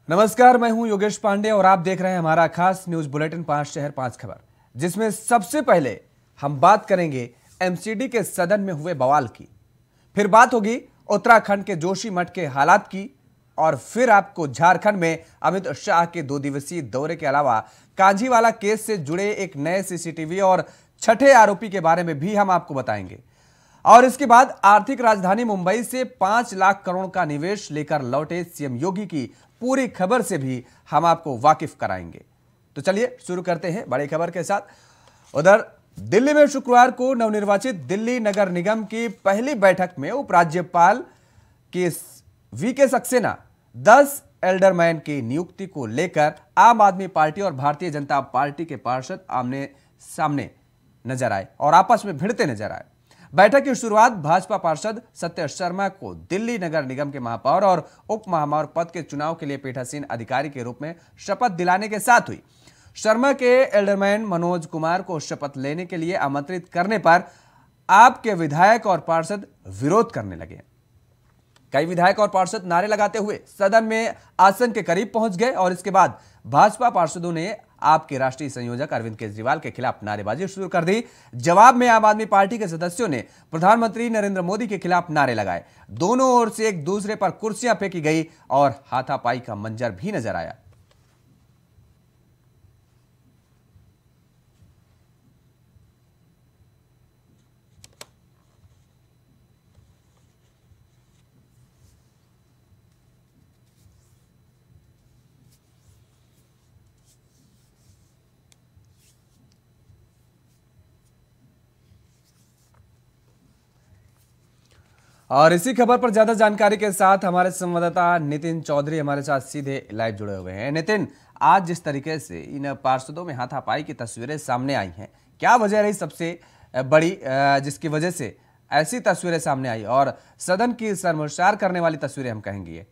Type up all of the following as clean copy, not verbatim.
नमस्कार, मैं हूं योगेश पांडे और आप देख रहे हैं हमारा खास न्यूज बुलेटिन 5 शहर 5 खबर, जिसमें सबसे पहले हम बात करेंगे एमसीडी के सदन में हुए बवाल की, फिर बात होगी उत्तराखंड के जोशीमठ के हालात की, और फिर आपको झारखंड में अमित शाह के 2 दिवसीय दौरे के अलावा कांझीवाला केस से जुड़े एक नए सीसीटीवी और छठे आरोपी के बारे में भी हम आपको बताएंगे। और इसके बाद आर्थिक राजधानी मुंबई से 5 लाख करोड़ का निवेश लेकर लौटे सीएम योगी की पूरी खबर से भी हम आपको वाकिफ कराएंगे। तो चलिए शुरू करते हैं बड़ी खबर के साथ। उधर दिल्ली में शुक्रवार को नवनिर्वाचित दिल्ली नगर निगम की पहली बैठक में उपराज्यपाल के वीके सक्सेना 10 एल्डरमैन की नियुक्ति को लेकर आम आदमी पार्टी और भारतीय जनता पार्टी के पार्षद आमने सामने नजर आए और आपस में भिड़ते नजर आए। बैठक की शुरुआत भाजपा पार्षद सत्य शर्मा को दिल्ली नगर निगम के महापौर और उप महापौर पद के चुनाव के लिए पीठासीन अधिकारी के रूप में शपथ दिलाने के साथ हुई। शर्मा के एल्डरमैन मनोज कुमार को शपथ लेने के लिए आमंत्रित करने पर आपके विधायक और पार्षद विरोध करने लगे। कई विधायक और पार्षद नारे लगाते हुए सदन में आसन के करीब पहुंच गए और इसके बाद भाजपा पार्षदों ने आपके राष्ट्रीय संयोजक अरविंद केजरीवाल के खिलाफ नारेबाजी शुरू कर दी। जवाब में आम आदमी पार्टी के सदस्यों ने प्रधानमंत्री नरेंद्र मोदी के खिलाफ नारे लगाए। दोनों ओर से एक दूसरे पर कुर्सियां फेंकी गई और हाथापाई का मंजर भी नजर आया। और इसी खबर पर ज्यादा जानकारी के साथ हमारे संवाददाता नितिन चौधरी हमारे साथ सीधे लाइव जुड़े हुए हैं। नितिन, आज जिस तरीके से इन पार्षदों में हाथापाई की तस्वीरें सामने आई हैं, क्या वजह रही सबसे बड़ी जिसकी वजह से ऐसी तस्वीरें सामने आई और सदन की शर्मसार करने वाली तस्वीरें हम कहेंगे?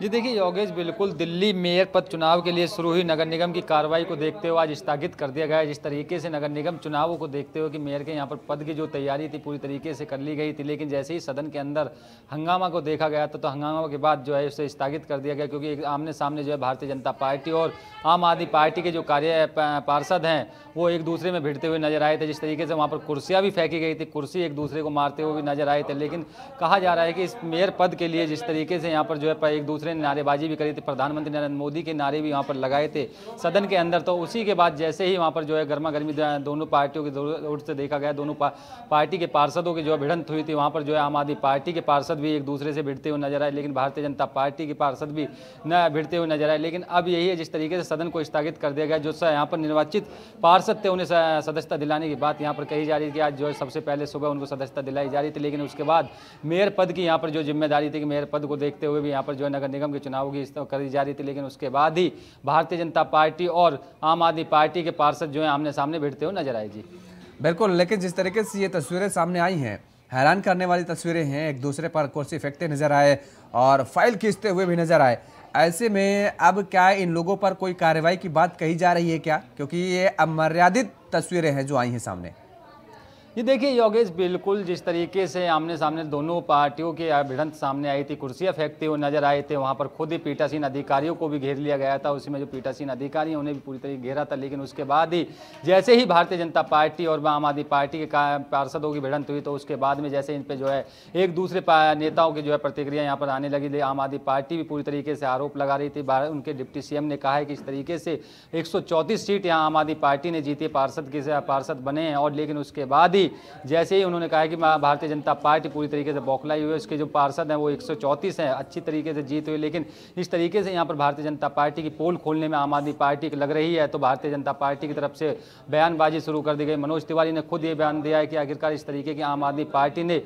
जी देखिए योगेश, बिल्कुल दिल्ली मेयर पद चुनाव के लिए शुरू हुई नगर निगम की कार्रवाई को देखते हुए आज स्थगित कर दिया गया है। जिस तरीके से नगर निगम चुनावों को देखते हुए कि मेयर के यहाँ पर पद की जो तैयारी थी पूरी तरीके से कर ली गई थी, लेकिन जैसे ही सदन के अंदर हंगामा को देखा गया तो हंगामा के बाद जो है उसे स्थगित कर दिया गया, क्योंकि आमने सामने जो है भारतीय जनता पार्टी और आम आदमी पार्टी के जो पार्षद हैं वो एक दूसरे में भिड़ते हुए नजर आए थे। जिस तरीके से वहाँ पर कुर्सियाँ भी फेंकी गई थी, कुर्सी एक दूसरे को मारते हुए भी नजर आए थे। लेकिन कहा जा रहा है कि इस मेयर पद के लिए जिस तरीके से यहाँ पर जो है एक दूसरे ने नारेबाजी भी करी थी, प्रधानमंत्री नरेंद्र मोदी के नारे भी वहाँ पर लगाए थे सदन के अंदर, तो उसी के बाद जैसे ही वहाँ पर जो है गर्मा गर्मी दोनों पार्टियों की ओर से देखा गया, दोनों पार्टी के पार्षदों की जो है भिड़ंत हुई थी। वहाँ पर जो है आम आदमी पार्टी के पार्षद भी एक दूसरे से भिड़ते हुए नजर आए, लेकिन भारतीय जनता पार्टी के पार्षद भी न भिड़ते हुए नजर आए। लेकिन अब यही है, जिस तरीके से सदन को स्थगित कर दिया गया, जो यहाँ पर निर्वाचित पार्षद थे उन्हें सदस्यता दिलाने की बात यहाँ पर कही जा रही थी। आज जो है सबसे पहले सुबह उनको सदस्यता दिलाई जा रही थी, लेकिन उसके बाद मेयर पद की यहाँ पर जो जिम्मेदारी थी कि मेयर पद को देखते हुए भी यहाँ पर जो है नगर निगम के चुनाव की करी जा रही थी, लेकिन उसके बाद ही भारतीय जनता पार्टी और आम आदमी पार्टी के पार्षद जो है आमने सामने भिड़ते हुए नजर आए। जी बिल्कुल, लेकिन जिस तरीके से ये तस्वीरें सामने आई हैं, हैरान करने वाली तस्वीरें हैं। एक दूसरे पर कुर्सी फेंकते नजर आए और फाइल खींचते हुए भी नजर आए। ऐसे में अब क्या इन लोगों पर कोई कार्रवाई की बात कही जा रही है क्या? क्योंकि ये अमर्यादित तस्वीरें हैं जो आई हैं सामने। ये देखिए योगेश, बिल्कुल जिस तरीके से आमने सामने दोनों पार्टियों के भिड़ंत सामने आई थी, कुर्सियां फेंकते हुए नजर आए थे, वहां पर खुद ही पीठासीन अधिकारियों को भी घेर लिया गया था। उसी में जो पीठासीन अधिकारी हैं उन्हें भी पूरी तरीके घेरा था, लेकिन उसके बाद ही जैसे ही भारतीय जनता पार्टी और आम आदमी पार्टी के पार्षदों की भिड़ंत हुई, तो उसके बाद में जैसे इन पर जो है एक दूसरे नेताओं की जो है प्रतिक्रिया यहाँ पर आने लगी। आम आदमी पार्टी भी पूरी तरीके से आरोप लगा रही थी। उनके डिप्टी सीएम ने कहा है कि इस तरीके से 134 सीट यहाँ आम आदमी पार्टी ने जीती, पार्षद बने हैं, और लेकिन उसके बाद ही जैसे ही उन्होंने कहा कि भारतीय जनता पार्टी पूरी तरीके से बौखलाई हुई है, उसके जो पार्षद हैं वो 134 हैं, अच्छी तरीके से जीत हुई। लेकिन इस तरीके से यहाँ पर भारतीय जनता पार्टी की पोल खोलने में आम आदमी पार्टी लग रही है, तो भारतीय जनता पार्टी की तरफ से बयानबाजी शुरू कर दी गई। मनोज तिवारी ने खुद ये बयान दिया है कि आखिरकार इस तरीके की आम आदमी पार्टी ने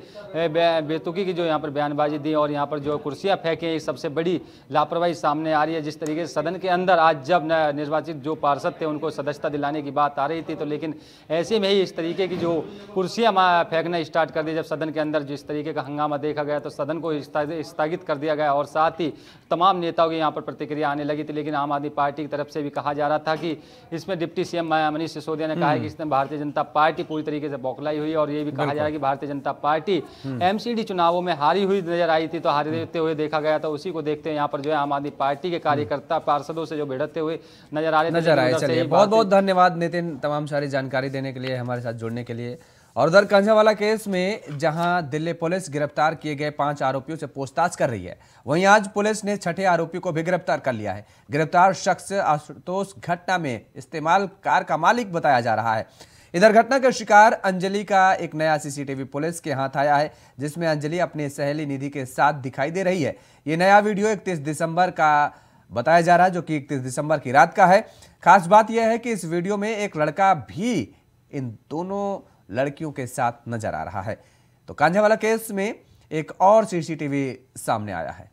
बेतुकी की जो यहाँ पर बयानबाजी दी और यहाँ पर जो कुर्सियाँ फेंके, सबसे बड़ी लापरवाही सामने आ रही है। जिस तरीके से सदन के अंदर आज जब निर्वाचित जो पार्षद थे उनको सदस्यता दिलाने की बात आ रही थी, तो लेकिन ऐसे में ही इस तरीके की जो कुर्सियां फेंकना स्टार्ट कर दी। जब सदन के अंदर जिस तरीके का हंगामा देखा गया तो सदन को स्थगित कर दिया गया और साथ ही तमाम नेताओं की यहाँ पर प्रतिक्रिया आने लगी थी। लेकिन आम आदमी पार्टी की तरफ से भी कहा जा रहा था कि इसमें डिप्टी सीएम मनीष सिसोदिया ने कहा है कि इसमें भारतीय जनता पार्टी पूरी तरीके से बौखलाई हुई और ये भी कहा जा रहा है कि भारतीय जनता पार्टी एमसीडी चुनावों में हारी हुई नजर आई थी, तो हारते हुए देखा गया। तो उसी को देखते हैं यहाँ पर जो है आम आदमी पार्टी के कार्यकर्ता पार्षदों से जो भिड़ते हुए नजर आ रहे थे। चलिए, बहुत बहुत धन्यवाद नितिन तमाम सारी जानकारी देने के लिए, हमारे साथ जुड़ने के लिए। और उधर कांझावाला केस में जहां दिल्ली पुलिस गिरफ्तार किए गए 5 आरोपियों से पूछताछ कर रही है, वहीं आज पुलिस ने 6ठे आरोपी को भी गिरफ्तार कर लिया है। गिरफ्तार शख्स आशुतोष घटना में इस्तेमाल कार का मालिक बताया जा रहा है। इधर घटना का शिकार अंजलि का एक नया सीसीटीवी पुलिस के हाथ आया है, जिसमें अंजलि अपनी सहेली निधि के साथ दिखाई दे रही है। ये नया वीडियो 31 दिसंबर का बताया जा रहा है, जो कि 31 दिसंबर की रात का है। खास बात यह है कि इस वीडियो में एक लड़का भी इन दोनों लड़कियों के साथ नजर आ रहा है। तो कांझावाला केस में एक और सीसीटीवी सामने आया है।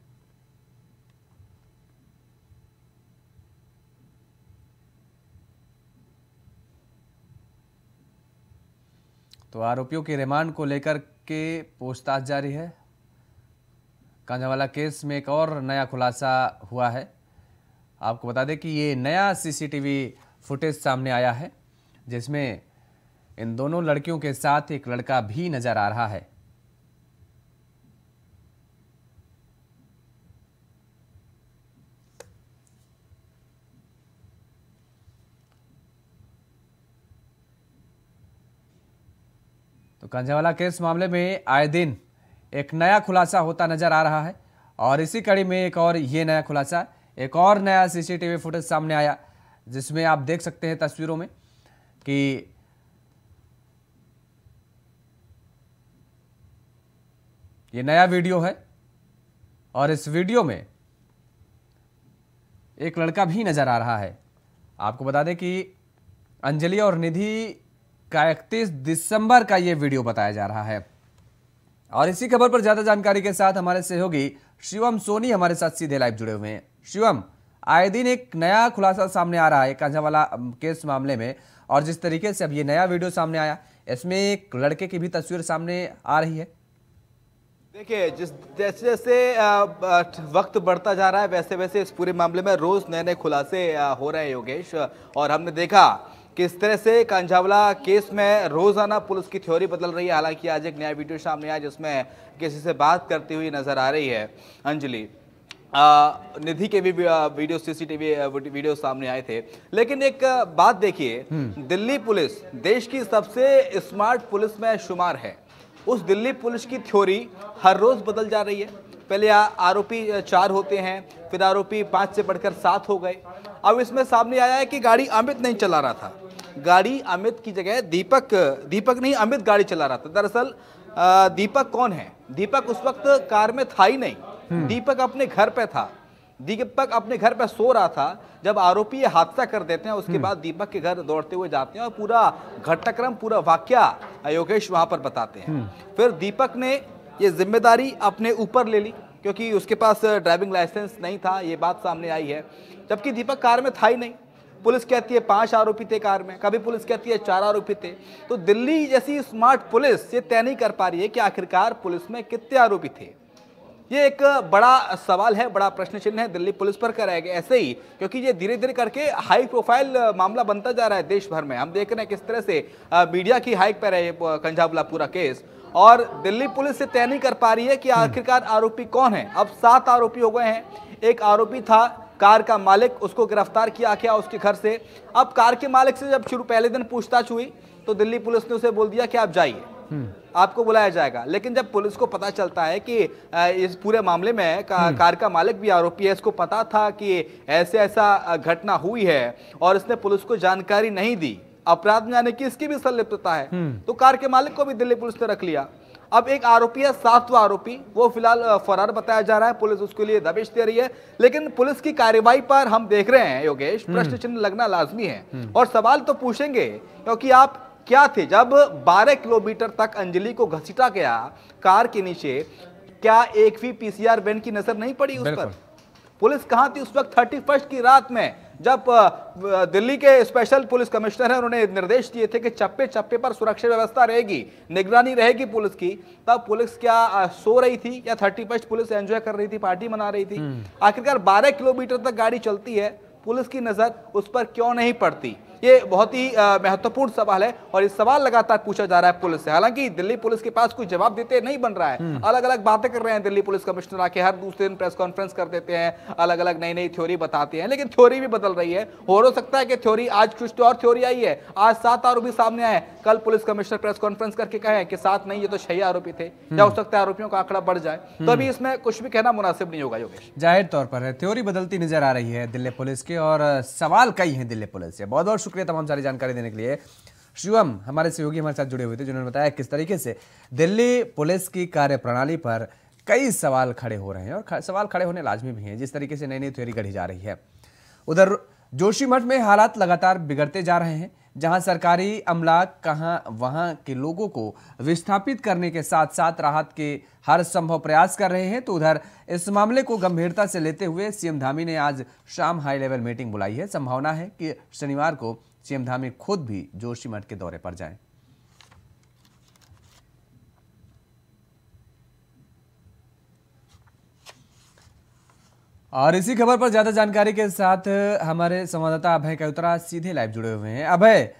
तो आरोपियों के रिमांड को लेकर के पूछताछ जारी है। कांझावाला केस में एक और नया खुलासा हुआ है। आपको बता दें कि ये नया सीसीटीवी फुटेज सामने आया है, जिसमें इन दोनों लड़कियों के साथ एक लड़का भी नजर आ रहा है। तो कांझावाला केस मामले में आए दिन एक नया खुलासा होता नजर आ रहा है और इसी कड़ी में एक और ये नया खुलासा, एक और नया सीसीटीवी फुटेज सामने आया, जिसमें आप देख सकते हैं तस्वीरों में कि ये नया वीडियो है और इस वीडियो में एक लड़का भी नजर आ रहा है। आपको बता दें कि अंजलि और निधि का 31 दिसंबर का ये वीडियो बताया जा रहा है। और इसी खबर पर ज्यादा जानकारी के साथ हमारे सहयोगी शिवम सोनी हमारे साथ सीधे लाइव जुड़े हुए हैं। शिवम, आए दिन एक नया खुलासा सामने आ रहा है कांझावाला केस मामले में, और जिस तरीके से अब ये नया वीडियो सामने आया, इसमें एक लड़के की भी तस्वीर सामने आ रही है। देखिए, जैसे जैसे वक्त बढ़ता जा रहा है वैसे वैसे इस पूरे मामले में रोज नए नए खुलासे हो रहे हैं योगेश। और हमने देखा किस तरह से कांझावाला केस में रोजाना पुलिस की थ्योरी बदल रही है। हालांकि आज एक नया वीडियो सामने आया जिसमें किसी से बात करती हुई नजर आ रही है अंजलि। निधि के भी वीडियो सीसीटीवी वीडियो सामने आए थे। लेकिन एक बात देखिए, दिल्ली पुलिस देश की सबसे स्मार्ट पुलिस में शुमार है। उस दिल्ली पुलिस की थ्योरी हर रोज बदल जा रही है। पहले आरोपी 4 होते हैं, फिर आरोपी 5 से बढ़कर 7 हो गए। अब इसमें सामने आया है कि गाड़ी अमित नहीं चला रहा था, गाड़ी अमित की जगह दीपक नहीं अमित गाड़ी चला रहा था। दरअसल दीपक कौन है? दीपक उस वक्त कार में था ही नहीं, दीपक अपने घर पे था। दीपक अपने घर पे सो रहा था जब आरोपी ये हादसा कर देते हैं। उसके बाद दीपक के घर दौड़ते हुए जाते हैं और पूरा घटनाक्रम, पूरा वाकया योगेश वहां पर बताते हैं। फिर दीपक ने ये जिम्मेदारी अपने ऊपर ले ली क्योंकि उसके पास ड्राइविंग लाइसेंस नहीं था, ये बात सामने आई है। जबकि दीपक कार में था ही नहीं। पुलिस कहती है 5 आरोपी थे कार में, कभी पुलिस कहती है 4 आरोपी थे। तो दिल्ली जैसी स्मार्ट पुलिस ये तय नहीं कर पा रही है कि आखिरकार पुलिस में कितने आरोपी थे। ये एक बड़ा सवाल है, बड़ा प्रश्न चिन्ह है दिल्ली पुलिस पर कराएगा ऐसे ही, क्योंकि ये धीरे धीरे करके हाई प्रोफाइल मामला बनता जा रहा है देश भर में। हम देख रहे हैं किस तरह से मीडिया की हाइक पर है कांझावाला पूरा केस, और दिल्ली पुलिस से तय नहीं कर पा रही है कि आखिरकार आरोपी कौन है। अब 7 आरोपी हो गए हैं। एक आरोपी था कार का मालिक, उसको गिरफ्तार किया गया उसके घर से। अब कार के मालिक से जब पहले दिन पूछताछ हुई तो दिल्ली पुलिस ने उसे बोल दिया कि आप जाइए, आपको बुलाया जाएगा। लेकिन जब पुलिस को पता चलता है कि इस पूरे मामले में कार का मालिक भी आरोपी है, इसको पता था कि ऐसा घटना हुई है और इसने पुलिस को जानकारी नहीं दी, अपराध में आने की इसकी भी संलिप्तता है, तो कार के मालिक को भी दिल्ली पुलिस ने रख लिया। अब एक आरोपी है, 7वां आरोपी, वो फिलहाल फरार बताया जा रहा है। पुलिस उसके लिए दबिश दे रही है। लेकिन पुलिस की कार्रवाई पर हम देख रहे हैं योगेश, प्रश्न चिन्ह लगना लाजमी है और सवाल तो पूछेंगे, क्योंकि आप क्या थे जब 12 किलोमीटर तक अंजलि को घसीटा गया कार के नीचे? क्या एक भी पीसीआर वैन की नजर नहीं पड़ी उस पर? पुलिस कहां थी उस वक्त 31 की रात में, जब दिल्ली के स्पेशल पुलिस कमिश्नर हैं, उन्होंने निर्देश दिए थे कि चप्पे चप्पे पर सुरक्षा व्यवस्था रहेगी, निगरानी रहेगी पुलिस की। तब पुलिस क्या सो रही थी या 31 पुलिस एंजॉय कर रही थी, पार्टी मना रही थी? आखिरकार 12 किलोमीटर तक गाड़ी चलती है, पुलिस की नजर उस पर क्यों नहीं पड़ती? ये बहुत ही महत्वपूर्ण सवाल है और ये सवाल लगातार पूछा जा रहा है पुलिस से। हालांकि दिल्ली पुलिस के पास कोई जवाब देते नहीं बन रहा है, अलग अलग बातें कर रहे हैं दिल्ली पुलिस कमिश्नर, आके हर दूसरे दिन प्रेस कॉन्फ्रेंस कर देते हैं, अलग अलग नई नई थ्योरी बताते हैं, लेकिन थ्योरी भी बदल रही है। हो सकता है कि थ्योरी आज कुछ तो और थ्योरी आई है, आज 7 आरोपी सामने आए, कल पुलिस कमिश्नर प्रेस कॉन्फ्रेंस करके कहे कि 7 नहीं ये तो 6 आरोपी थे, या हो सकता है आरोपियों का आंकड़ा बढ़ जाए। तो अभी इसमें कुछ भी कहना मुनासिब नहीं होगा योगेश। जाहिर तौर पर है थ्योरी बदलती नजर आ रही है दिल्ली पुलिस के, और सवाल कई हैं दिल्ली पुलिस से। बहुत बहुत शुक्रिया तमाम सारी जानकारी देने के लिए। शिवम हमारे सहयोगी हमारे साथ जुड़े हुए थे, जिन्होंने बताया किस तरीके से दिल्ली पुलिस की कार्यप्रणाली पर कई सवाल खड़े हो रहे हैं, और सवाल खड़े होने लाजमी भी हैं जिस तरीके से नई नई थ्योरी गढ़ी जा रही है। उधर जोशीमठ में हालात लगातार बिगड़ते जा रहे हैं, जहां सरकारी अमला वहां के लोगों को विस्थापित करने के साथ साथ राहत के हर संभव प्रयास कर रहे हैं। तो उधर इस मामले को गंभीरता से लेते हुए सीएम धामी ने आज शाम हाई लेवल मीटिंग बुलाई है। संभावना है कि शनिवार को सीएम धामी खुद भी जोशीमठ के दौरे पर जाएं। और इसी खबर पर ज्यादा जानकारी के साथ हमारे संवाददाता अभय कैउतरा सीधे लाइव जुड़े हुए हैं। अभय,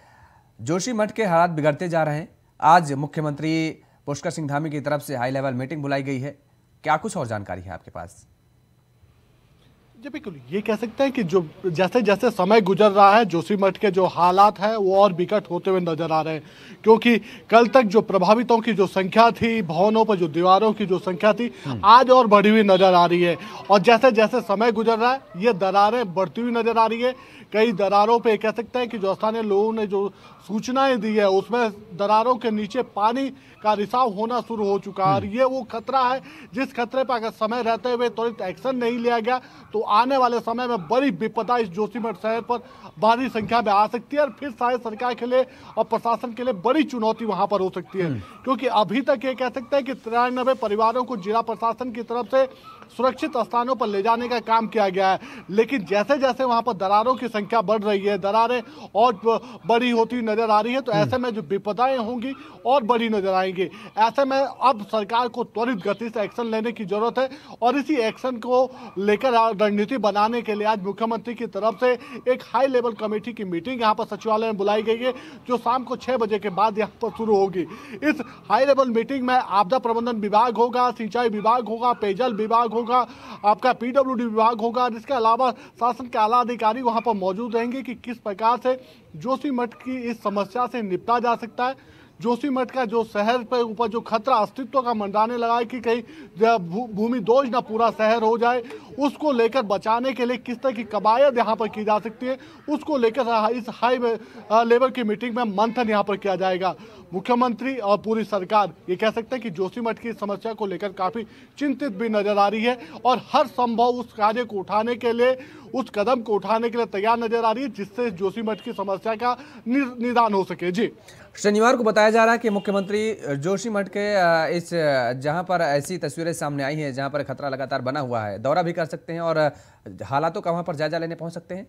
जोशीमठ के हालात बिगड़ते जा रहे हैं, आज मुख्यमंत्री पुष्कर सिंह धामी की तरफ से हाई लेवल मीटिंग बुलाई गई है, क्या कुछ और जानकारी है आपके पास? जी बिल्कुल, ये कह सकते हैं कि जो जैसे जैसे समय गुजर रहा है जोशीमठ के जो हालात हैं वो और विकट होते हुए नजर आ रहे हैं, क्योंकि कल तक जो प्रभावितों की जो संख्या थी, भवनों पर जो दीवारों की जो संख्या थी, आज और बढ़ी हुई नजर आ रही है। और जैसे जैसे समय गुजर रहा है ये दरारें बढ़ती हुई नजर आ रही है। कई दरारों पे कह सकते हैं कि जो स्थानीय लोगों ने जो सूचनाएं दी है उसमें दरारों के नीचे पानी का रिसाव होना शुरू हो चुका है। और ये वो खतरा है जिस खतरे पर अगर समय रहते हुए त्वरित एक्शन नहीं लिया गया तो आने वाले समय में बड़ी विपदा इस जोशीमठ शहर पर भारी संख्या में आ सकती है, और फिर शायद सरकार के लिए और प्रशासन के लिए बड़ी चुनौती वहां पर हो सकती है। क्योंकि अभी तक ये कह सकते हैं कि 93 परिवारों को जिला प्रशासन की तरफ से सुरक्षित स्थानों पर ले जाने का काम किया गया है, लेकिन जैसे जैसे वहां पर दरारों की संख्या बढ़ रही है, दरारें और बड़ी होती नजर आ रही है, तो ऐसे में जो विपदाएं होंगी और बड़ी नजर आएंगी। ऐसे में अब सरकार को त्वरित गति से एक्शन लेने की जरूरत है, और इसी एक्शन को लेकर रणनीति बनाने के लिए आज मुख्यमंत्री की तरफ से एक हाई लेवल कमेटी की मीटिंग यहाँ पर सचिवालय में बुलाई गई है, जो शाम को 6 बजे के बाद यहाँ पर शुरू होगी। इस हाई लेवल मीटिंग में आपदा प्रबंधन विभाग होगा, सिंचाई विभाग होगा, पेयजल विभाग होगा, आपका पीडब्ल्यूडी विभाग होगा, और इसके अलावा शासन के आला अधिकारी वहां पर मौजूद रहेंगे कि किस प्रकार से जोशीमठ की इस समस्या से निपटा जा सकता है। जोशीमठ का जो शहर पर ऊपर जो खतरा अस्तित्व का मंडराने लगा है कि कहीं भूमि दोष ना पूरा शहर हो जाए, उसको लेकर बचाने के लिए किस तरह की कवायद यहाँ पर की जा सकती है, उसको लेकर इस हाई लेवल की मीटिंग में मंथन यहाँ पर किया जाएगा। मुख्यमंत्री और पूरी सरकार ये कह सकते हैं कि जोशीमठ की समस्या को लेकर काफी चिंतित भी नजर आ रही है, और हर संभव उस कार्य को उठाने के लिए, उस कदम को उठाने के लिए तैयार नजर आ रही है जिससे जोशीमठ की समस्या का निदान हो सके। जी, शनिवार को बताया जा रहा है कि मुख्यमंत्री जोशीमठ के इस जहां पर ऐसी तस्वीरें सामने आई हैं, जहां पर खतरा लगातार बना हुआ है, दौरा भी कर सकते हैं और हालातों का वहां पर जायजा लेने पहुंच सकते हैं।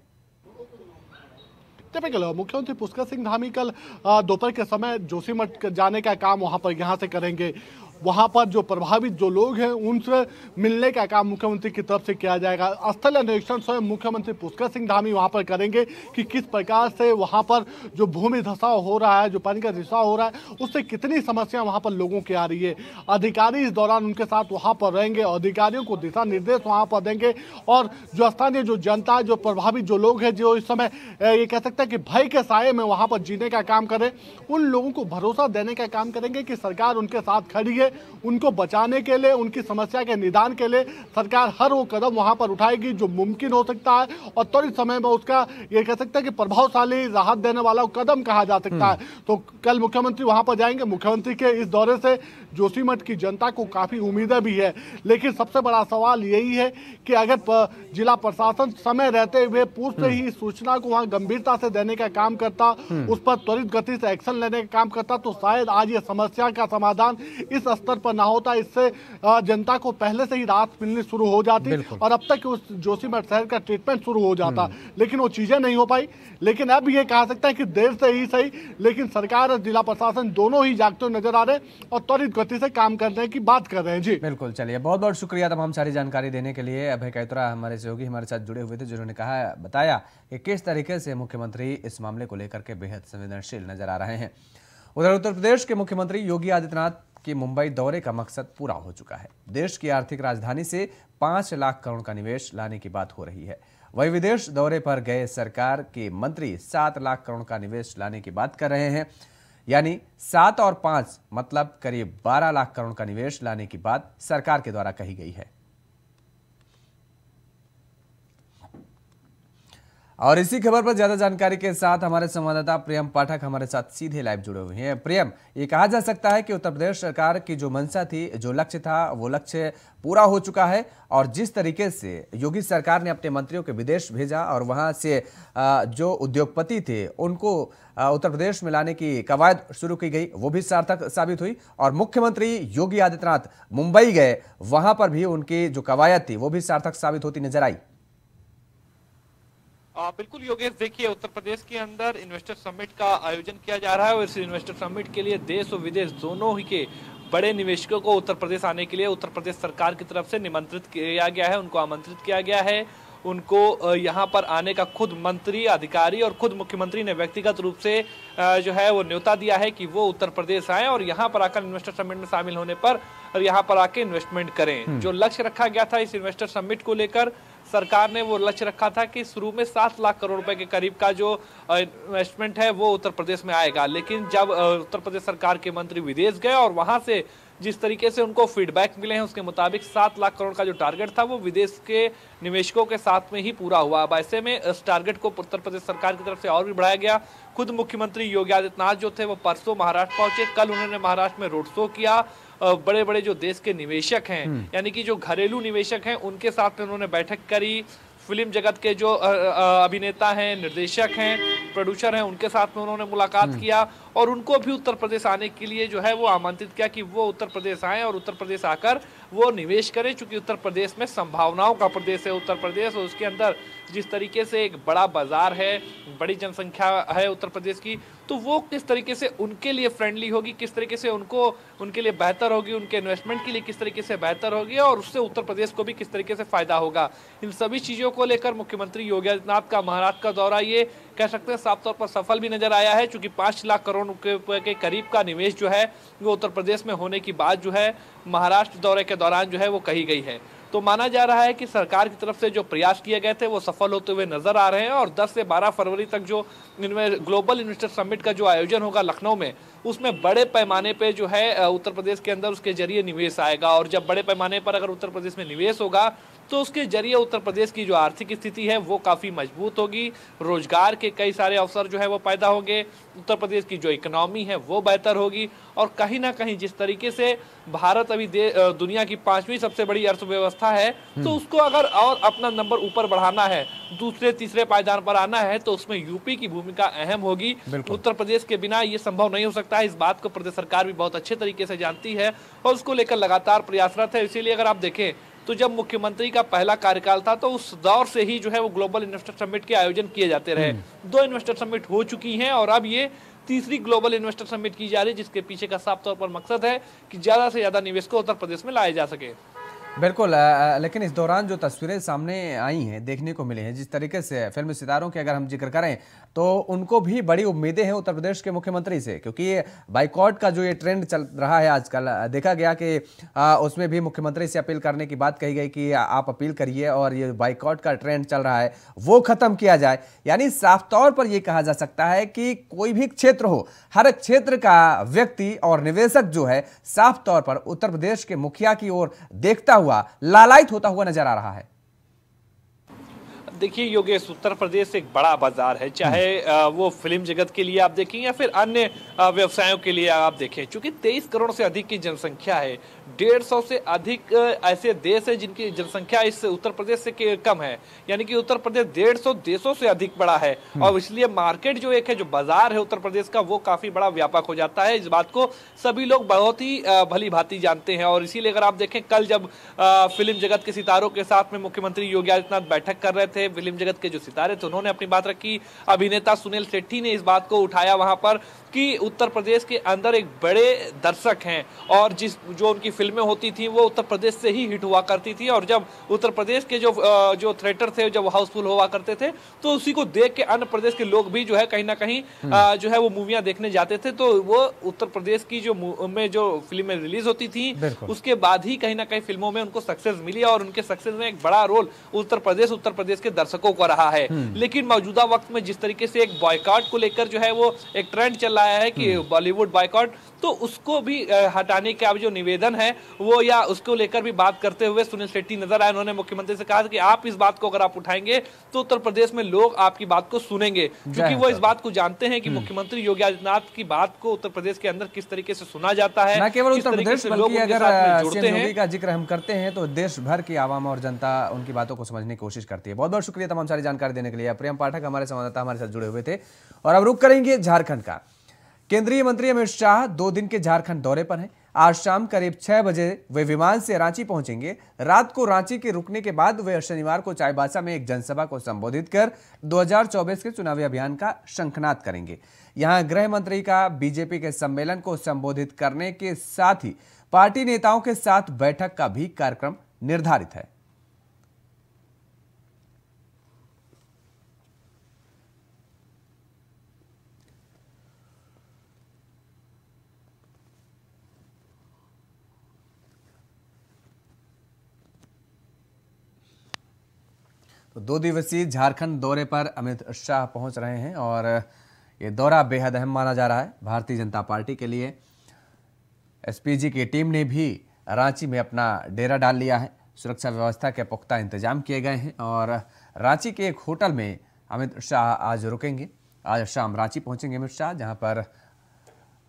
टिपिकल मुख्यमंत्री पुष्कर सिंह धामी कल दोपहर के समय जोशीमठ जाने का काम वहां पर यहाँ से करेंगे। वहां पर जो प्रभावित जो लोग हैं उनसे मिलने का काम मुख्यमंत्री की तरफ से किया जाएगा। स्थल निरीक्षण स्वयं मुख्यमंत्री पुष्कर सिंह धामी वहां पर करेंगे कि किस प्रकार से वहां पर जो भूमि धसाव हो रहा है, जो पानी का रिसाव हो रहा है, उससे कितनी समस्या वहां पर लोगों की आ रही है। अधिकारी इस दौरान उनके साथ वहां पर रहेंगे, अधिकारियों को दिशा निर्देश वहां पर देंगे, और जो स्थानीय जो जनता, जो प्रभावित जो लोग हैं, जो इस समय ये कह सकते हैं कि भय के साये में वहां पर जीने का काम करें, उन लोगों को भरोसा देने का काम करेंगे कि सरकार उनके साथ खड़ी है। उनको बचाने के लिए, उनकी समस्या के निदान के लिए सरकार हर वो कदम वहां पर उठाएगी जो मुमकिन हो सकता है, और त्वरित समय में उसका ये कह सकते हैं कि प्रभावशाली राहत देने वाला कदम कहा जा सकता है। तो कल मुख्यमंत्री वहां पर जाएंगे। मुख्यमंत्री के इस दौरे से जोशीमठ की जनता को काफी उम्मीदें भी है, लेकिन सबसे बड़ा सवाल यही है कि अगर जिला प्रशासन समय रहते हुए पूर्व से ही सूचना को वहां गंभीरता से देने का काम करता, उस पर त्वरित गति से एक्शन लेने का काम करता, तो शायद आज ये समस्या का समाधान इस स्तर पर ना होता, इससे जनता को पहले से ही राहत मिलनी शुरू हो जाती और अब तक उस जोशीमठ शहर का ट्रीटमेंट शुरू हो जाता, लेकिन वो चीजें नहीं हो पाई। लेकिन अब ये कहा सकता है कि देर से ही सही, लेकिन सरकार और जिला प्रशासन दोनों ही जागते हुए नजर आ रहे हैं और त्वरित गति से काम करने की बात कर रहे हैं। जी बिल्कुल, चलिए बहुत बहुत शुक्रिया तमाम सारी जानकारी देने के लिए। अभय कैतुरा हमारे सहयोगी हमारे साथ जुड़े हुए थे, जिन्होंने बताया कि किस तरीके से मुख्यमंत्री इस मामले को लेकर के बेहद संवेदनशील नजर आ रहे हैं। उधर उत्तर प्रदेश के मुख्यमंत्री योगी आदित्यनाथ की मुंबई दौरे का मकसद पूरा हो चुका है। देश की आर्थिक राजधानी से 5 लाख करोड़ का निवेश लाने की बात हो रही है। वही विदेश दौरे पर गए सरकार के मंत्री 7 लाख करोड़ का निवेश लाने की बात कर रहे हैं, यानी 7 और 5 मतलब करीब 12 लाख करोड़ का निवेश लाने की बात सरकार के द्वारा कही गई है। और इसी खबर पर ज्यादा जानकारी के साथ हमारे संवाददाता प्रियम पाठक हमारे साथ सीधे लाइव जुड़े हुए हैं। प्रियम, ये कहा जा सकता है कि उत्तर प्रदेश सरकार की जो मंशा थी, जो लक्ष्य था, वो लक्ष्य पूरा हो चुका है और जिस तरीके से योगी सरकार ने अपने मंत्रियों के विदेश भेजा और वहां से जो उद्योगपति थे उनको उत्तर प्रदेश में लाने की कवायद शुरू की गई, वो भी सार्थक साबित हुई। और मुख्यमंत्री योगी आदित्यनाथ मुंबई गए, वहां पर भी उनकी जो कवायद थी वो भी सार्थक साबित होती नजर आई। बिल्कुल योगेश, देखिए उत्तर प्रदेश के अंदर इन्वेस्टर समिट का आयोजन किया जा रहा है और इस इन्वेस्टर समिट के लिए देश और विदेश दोनों ही के बड़े निवेशकों को उत्तर प्रदेश आने के लिए उत्तर प्रदेश सरकार की तरफ से निमंत्रित किया गया है, उनको आमंत्रित किया गया है। उनको यहाँ पर आने का खुद मंत्री, अधिकारी और खुद मुख्यमंत्री ने व्यक्तिगत रूप से जो है वो न्योता दिया है कि वो उत्तर प्रदेश आए और यहाँ पर आकर इन्वेस्टर समिट में शामिल होने पर और यहाँ पर आके इन्वेस्टमेंट करें। जो लक्ष्य रखा गया था इस इन्वेस्टर समिट को लेकर, सरकार ने वो लक्ष्य रखा था कि शुरू में 7 लाख करोड़ रुपए के करीब का जो इन्वेस्टमेंट है वो उत्तर प्रदेश में आएगा। लेकिन जब उत्तर प्रदेश सरकार के मंत्री विदेश गए और वहां से जिस तरीके से उनको फीडबैक मिले हैं उसके मुताबिक 7 लाख करोड़ का जो टारगेट था वो विदेश के निवेशकों के साथ में ही पूरा हुआ। अब ऐसे में इस टारगेट को उत्तर प्रदेश सरकार की तरफ से और भी बढ़ाया गया। खुद मुख्यमंत्री योगी आदित्यनाथ जो थे वो परसों महाराष्ट्र पहुंचे, कल उन्होंने महाराष्ट्र में रोड शो किया। बड़े बड़े जो देश के निवेशक हैं, यानी कि जो घरेलू निवेशक हैं, उनके साथ में उन्होंने बैठक करी। फिल्म जगत के जो अभिनेता हैं, निर्देशक हैं, प्रोड्यूसर हैं, उनके साथ में उन्होंने मुलाकात किया और उनको भी उत्तर प्रदेश आने के लिए जो है वो आमंत्रित किया कि वो उत्तर प्रदेश आएं और उत्तर प्रदेश आकर वो निवेश करें। चूंकि उत्तर प्रदेश में संभावनाओं का प्रदेश है उत्तर प्रदेश, और उसके अंदर जिस तरीके से एक बड़ा बाजार है, बड़ी जनसंख्या है उत्तर प्रदेश की, तो वो किस तरीके से उनके लिए फ्रेंडली होगी, किस तरीके से उनके लिए बेहतर होगी, उनके इन्वेस्टमेंट के लिए किस तरीके से बेहतर होगी और उससे उत्तर प्रदेश को भी किस तरीके से फायदा होगा। इन सभी चीजों को लेकर मुख्यमंत्री योगी आदित्यनाथ का महाराष्ट्र का दौरा ये कह सकते हैं साफ तौर पर सफल भी नजर आया है, क्योंकि 5 लाख करोड़ रुपए के करीब का निवेश जो है वो उत्तर प्रदेश में होने की बात जो है महाराष्ट्र दौरे के दौरान जो है वो कही गई है। तो माना जा रहा है कि सरकार की तरफ से जो प्रयास किए गए थे वो सफल होते हुए नजर आ रहे हैं और 10 से 12 फरवरी तक जो ग्लोबल इन्वेस्टर समिट का जो आयोजन होगा लखनऊ में, उसमें बड़े पैमाने पे जो है उत्तर प्रदेश के अंदर उसके जरिए निवेश आएगा। और जब बड़े पैमाने पर अगर उत्तर प्रदेश में निवेश होगा तो उसके जरिए उत्तर प्रदेश की जो आर्थिक स्थिति है वो काफ़ी मजबूत होगी, रोजगार के कई सारे अवसर जो है वो पैदा होंगे, उत्तर प्रदेश की जो इकोनॉमी है वो बेहतर होगी। और कहीं ना कहीं जिस तरीके से भारत अभी दुनिया की 5वीं सबसे बड़ी अर्थव्यवस्था है, तो उसको अगर और अपना नंबर ऊपर बढ़ाना है, दूसरे तीसरे पायदान पर आना है, तो उसमें यूपी की भूमिका अहम होगी। उत्तर प्रदेश के बिना ये संभव नहीं हो सकता है। इस बात को प्रदेश सरकार भी बहुत अच्छे तरीके से जानती है और उसको लेकर लगातार प्रयासरत है। इसीलिए अगर आप देखें तो जब मुख्यमंत्री का पहला कार्यकाल था तो उस दौर से ही जो है वो ग्लोबल इन्वेस्टर समिट के आयोजन किए जाते रहे। 2 इन्वेस्टर समिट हो चुकी हैं और अब ये तीसरी ग्लोबल इन्वेस्टर समिट की जा रही है, जिसके पीछे का साफ तौर पर मकसद है कि ज्यादा से ज्यादा निवेश को उत्तर प्रदेश में लाया जा सके। बिल्कुल, लेकिन इस दौरान जो तस्वीरें सामने आई हैं, देखने को मिली हैं, जिस तरीके से फिल्म सितारों के अगर हम जिक्र करें तो उनको भी बड़ी उम्मीदें हैं उत्तर प्रदेश के मुख्यमंत्री से, क्योंकि ये बाइकॉट का जो ये ट्रेंड चल रहा है आजकल, देखा गया कि उसमें भी मुख्यमंत्री से अपील करने की बात कही गई कि आप अपील करिए और ये बाइकॉट का ट्रेंड चल रहा है वो खत्म किया जाए। यानी साफ तौर पर यह कहा जा सकता है कि कोई भी क्षेत्र हो, हर क्षेत्र का व्यक्ति और निवेशक जो है साफ तौर पर उत्तर प्रदेश के मुखिया की ओर देखता हुआ, लालायित होता हुआ नजर आ रहा है। देखिए योगेश, उत्तर प्रदेश एक बड़ा बाजार है, चाहे वो फिल्म जगत के लिए आप देखें या फिर अन्य व्यवसायों के लिए आप देखें। चूंकि 23 करोड़ से अधिक की जनसंख्या है, 150 से अधिक ऐसे देश है जिनकी जनसंख्या इस उत्तर प्रदेश से कम है, यानी कि उत्तर प्रदेश 150 देशों से अधिक बड़ा है। और इसलिए मार्केट जो एक है, जो बाजार है उत्तर प्रदेश का, वो काफी बड़ा व्यापक हो जाता है। इस बात को सभी लोग बहुत ही भली भांति जानते हैं। और इसीलिए अगर आप देखें, कल जब फिल्म जगत के सितारों के साथ में मुख्यमंत्री योगी आदित्यनाथ बैठक कर रहे थे, फिल्म जगत के जो सितारे थे उन्होंने अपनी बात रखी। अभिनेता सुनील शेट्टी ने इस बात को उठाया वहां पर कि उत्तर प्रदेश के अंदर एक बड़े दर्शक हैं और जो उनकी फिल्में होती थी वो उत्तर प्रदेश से ही हिट हुआ करती थी। और जब उत्तर प्रदेश के जो थिएटर थे जब हाउसफुल हुआ करते थे, तो उसी को देख के अन्य प्रदेश के लोग भी जो है कहीं ना कहीं जो है वो मूवियां देखने जाते थे। तो वो उत्तर प्रदेश की जो फिल्में रिलीज होती थी, उसके बाद ही कहीं ना कहीं फिल्मों में उनको सक्सेस मिली और उनके सक्सेस में एक बड़ा रोल उत्तर प्रदेश के दर्शकों को रहा है। लेकिन मौजूदा वक्त में जिस तरीके से एक बॉयकॉट को लेकर जो है वो एक ट्रेंड चल रहा है कि बॉलीवुड बॉयकॉट, तो उसको भी हटाने का जो निवेदन है वो, या उसको लेकर भी बात करते हुए सुनील शेट्टी नजर आए। उन्होंने मुख्यमंत्री से कहा कि आप इस बात को अगर आप उठाएंगे तो उत्तर प्रदेश में लोग आपकी बात को सुनेंगे, क्योंकि वो इस बात को जानते हैं कि मुख्यमंत्री योगी आदित्यनाथ की बात को उत्तर प्रदेश के अंदर किस तरीके से सुना जाता है। न केवल उत्तर प्रदेश बल्कि अगर जुड़ते हैं का जिक्र हम करते हैं तो देश भर की आवाम और जनता उनकी बातों को समझने की कोशिश करती है। बहुत बहुत शुक्रिया तमाम सारी जानकारी देने के लिए। प्रियम पाठक हमारे संवाददाता हमारे साथ जुड़े हुए थे। और अब रुक करेंगे झारखंड का। केंद्रीय मंत्री अमित शाह 2 दिन के झारखंड दौरे पर हैं। आज शाम करीब 6 बजे वे विमान से रांची पहुंचेंगे। रात को रांची के रुकने के बाद वे शनिवार को चाईबासा में एक जनसभा को संबोधित कर 2024 के चुनावी अभियान का शंखनाद करेंगे। यहां गृह मंत्री का बीजेपी के सम्मेलन को संबोधित करने के साथ ही पार्टी नेताओं के साथ बैठक का भी कार्यक्रम निर्धारित है। तो 2 दिवसीय झारखंड दौरे पर अमित शाह पहुंच रहे हैं और ये दौरा बेहद अहम माना जा रहा है भारतीय जनता पार्टी के लिए। एसपीजी की टीम ने भी रांची में अपना डेरा डाल लिया है। सुरक्षा व्यवस्था के पुख्ता इंतजाम किए गए हैं और रांची के एक होटल में अमित शाह आज रुकेंगे। आज शाम रांची पहुंचेंगे अमित शाह, जहां पर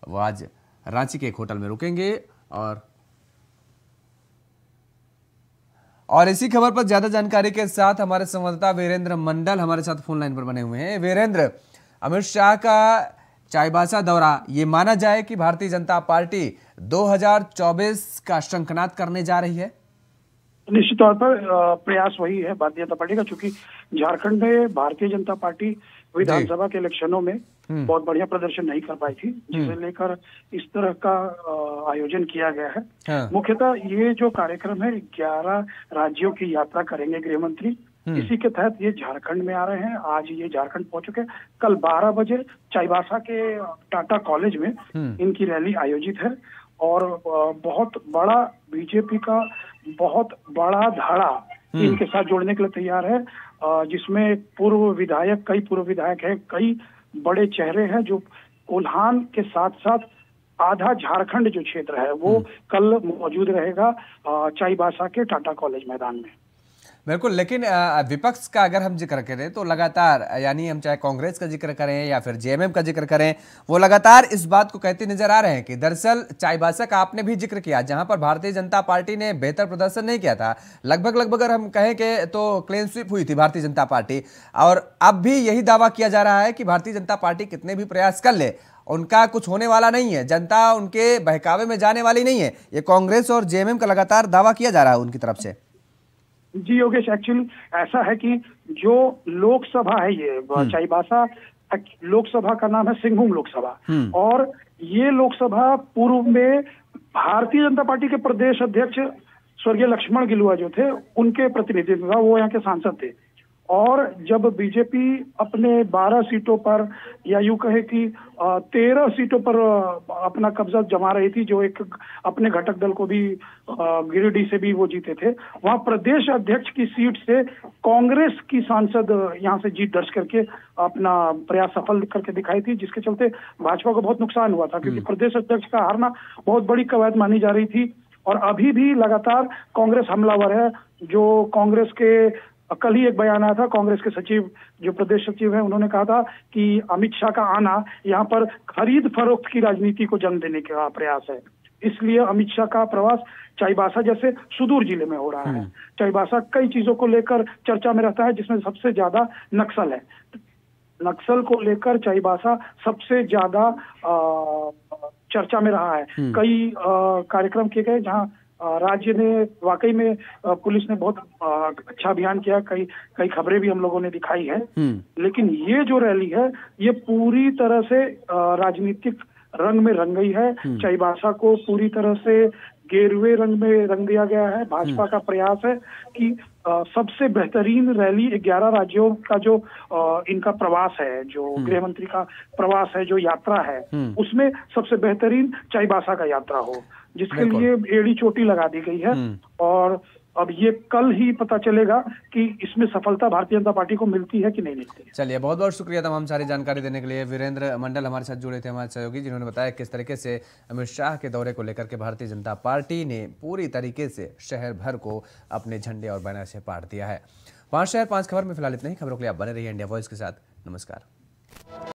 वो आज रांची के एक होटल में रुकेंगे। और इसी खबर पर ज्यादा जानकारी के साथ हमारे संवाददाता वीरेंद्र मंडल हमारे साथ फोन लाइन पर बने हुए हैं। वीरेंद्र, अमित शाह का चाईबासा दौरा, ये माना जाए कि भारतीय जनता पार्टी 2024 का शंखनाद करने जा रही है? निश्चित तौर पर प्रयास वही है भारतीय जनता पार्टी का, क्योंकि झारखंड में भारतीय जनता पार्टी विधानसभा के इलेक्शनों में बहुत बढ़िया प्रदर्शन नहीं कर पाई थी, जिसे लेकर इस तरह का आयोजन किया गया है। हाँ। मुख्यतः ये जो कार्यक्रम है 11 राज्यों की यात्रा करेंगे गृह मंत्री। इसी के तहत ये झारखंड में आ रहे हैं। आज ये झारखंड पहुंच चुके। कल 12 बजे चाईबासा के टाटा कॉलेज में इनकी रैली आयोजित है और बहुत बड़ा बीजेपी का बहुत बड़ा धाड़ा इनके साथ जोड़ने के लिए तैयार है, जिसमें कई पूर्व विधायक हैं, कई बड़े चेहरे हैं जो कोल्हान के साथ साथ आधा झारखंड जो क्षेत्र है वो कल मौजूद रहेगा चाईबासा के टाटा कॉलेज मैदान में। बिल्कुल, लेकिन विपक्ष का अगर हम जिक्र करें तो लगातार, यानी हम चाहे कांग्रेस का जिक्र करें या फिर जेएमएम का जिक्र करें, वो लगातार इस बात को कहते नजर आ रहे हैं कि दरअसल चाईबासा का आपने भी जिक्र किया, जहां पर भारतीय जनता पार्टी ने बेहतर प्रदर्शन नहीं किया था। लगभग अगर हम कहें कि तो क्लीन स्वीप हुई थी भारतीय जनता पार्टी, और अब भी यही दावा किया जा रहा है कि भारतीय जनता पार्टी कितने भी प्रयास कर ले उनका कुछ होने वाला नहीं है, जनता उनके बहकावे में जाने वाली नहीं है। ये कांग्रेस और जेएमएम का लगातार दावा किया जा रहा है उनकी तरफ से। जी योगेश, एक्चुअली ऐसा है कि जो लोकसभा है ये चाईबासा लोकसभा का नाम है सिंहभूम लोकसभा, और ये लोकसभा पूर्व में भारतीय जनता पार्टी के प्रदेश अध्यक्ष स्वर्गीय लक्ष्मण गिलुआ जो थे उनके प्रतिनिधित्व था, वो यहाँ के सांसद थे। और जब बीजेपी अपने 12 सीटों पर या यूं कहे कि 13 सीटों पर अपना कब्जा जमा रही थी, जो एक अपने घटक दल को भी गिरिडीह से भी वो जीते थे, वहां प्रदेश अध्यक्ष की सीट से कांग्रेस की सांसद यहां से जीत दर्ज करके अपना प्रयास सफल करके दिखाई थी, जिसके चलते भाजपा को बहुत नुकसान हुआ था, क्योंकि प्रदेश अध्यक्ष का हारना बहुत बड़ी कवायद मानी जा रही थी। और अभी भी लगातार कांग्रेस हमलावर है। जो कांग्रेस के कल ही एक बयान आया था, कांग्रेस के सचिव जो प्रदेश सचिव है उन्होंने कहा था कि अमित शाह का आना यहाँ पर खरीद फरोख्त की राजनीति को जन्म देने का प्रयास है। इसलिए अमित शाह का प्रवास चाईबासा जैसे सुदूर जिले में हो रहा है। चाईबासा कई चीजों को लेकर चर्चा में रहता है, जिसमें सबसे ज्यादा नक्सल है। नक्सल को लेकर चाईबासा सबसे ज्यादा चर्चा में रहा है। कई कार्यक्रम किए गए जहां राज्य ने वाकई में पुलिस ने बहुत अच्छा अभियान किया। कई खबरें भी हम लोगों ने दिखाई है। लेकिन ये जो रैली है ये पूरी तरह से राजनीतिक रंग में रंग गई है। चाईबासा को पूरी तरह से गेरुए रंग में रंग दिया गया है। भाजपा का प्रयास है कि सबसे बेहतरीन रैली 11 राज्यों का जो इनका प्रवास है, जो गृह मंत्री का प्रवास है, जो यात्रा है, उसमें सबसे बेहतरीन चाईबासा का यात्रा हो, जिसके लिए एड़ी चोटी लगा दी गई है। और अब ये कल ही पता चलेगा कि इसमें सफलता भारतीय जनता पार्टी को मिलती है कि नहीं मिलती है। चलिए, बहुत बहुत शुक्रिया तमाम सारी जानकारी देने के लिए। वीरेंद्र मंडल हमारे साथ जुड़े थे, हमारे सहयोगी, जिन्होंने बताया किस तरीके से अमित शाह के दौरे को लेकर के भारतीय जनता पार्टी ने पूरी तरीके से शहर भर को अपने झंडे और बैनर से पाट दिया है। 5 शहर 5 खबर में फिलहाल इतना ही। खबरों के लिए आप बने रहिए इंडिया वॉइस के साथ। नमस्कार।